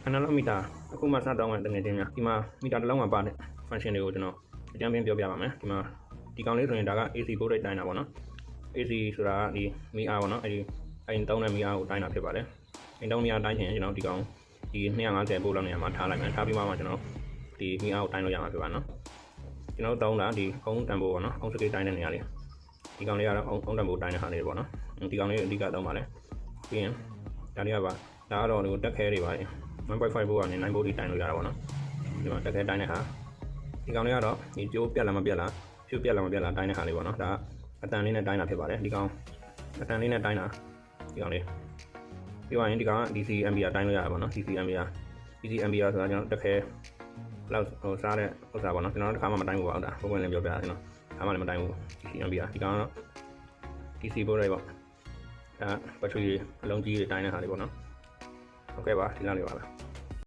analog meter အခုမှစတောင်းတဲ့တကယ်ချင်းများဒီမှာ meter တစ်လုံးမှာပါတဲ့ function တွေကိုကျွန်တော်အကြမ်းဖျင်းပြောပြပါမယ်ဒီမှာဒီကောင်လေးဆိုရင်ဒါက AC voltage တိုင်းတာပေါ့နော် AC ဆိုတာကဒီမီအားပေါ့နော်အဲဒီတုံးတဲ့မီအားကိုတိုင်းတာဖြစ်ပါတယ်အဲဒီတုံးမီအားတိုင်းချင်ရင်ကျွန်တော်ဒီကောင်ဒီ250 volt လောက်နေရာမှာထားလိုက်မယ်ထားပြီးမှကျွန်တော်ဒီမီအားကိုတိုင်းလို့ရမှာဖြစ်ပါနော်ကျွန်တော်တုံးတာဒီအုံးတန်ဖိုးပေါ့နော်အုံးစကေးတိုင်းတဲ့နေရာလေးဒီကောင်လေးကတော့အုံးတန်ဖိုးတိုင်းတဲ့ဟာလေးပေါ့နော်ဒီကောင်လေးအဓိကသုံးပါလေပြီးရင်ဒါလေးကပါဒါကတော့ဒီတက်ခဲတွေပါလေ 1.5 volt ကနေ9 volt ထိတိုင်းလို့ရတာပေါ့နော်ဒီမှာတက်ခဲတိုင်းတဲ့ဟာဒီကောင်လေးကတော့ဒီကျိုးပြက်လာမပြက်လာဖြူပြက်လာမပြက်လာတိုင်းတဲ့ဟာလေးပေါ့နော်ဒါအတန်လေးနဲ့တိုင်းတာဖြစ်ပါတယ်ဒီကောင်အတန်လေးနဲ့တိုင်းတာဒီကောင်လေးပြီးသွားရင်ဒီကောင်က DC ampere တိုင်းလို့ရတာပေါ့နော် DC ampere ဆိုတာကျွန်တော်တက်ခဲလောက်ဟိုစားတဲ့ဥစ္စာပေါ့နော်ကျွန်တော်တစ်ခါမှမတိုင်းဘူးပေါ့ဒါပုံမှန်လည်းပြောပြတာကျွန်တော်တစ်ခါမှလည်းမတိုင်းဘူး DC ampere ဒီကောင်ကတော့ DC volt ပေါ့ဒါဘက်ထရီအလုံးကြီးတွေတိုင်းတဲ့ဟာလေးပေါ့နော်ဟုတ်ကဲ့ပါဒီလောက်လေးပါပဲ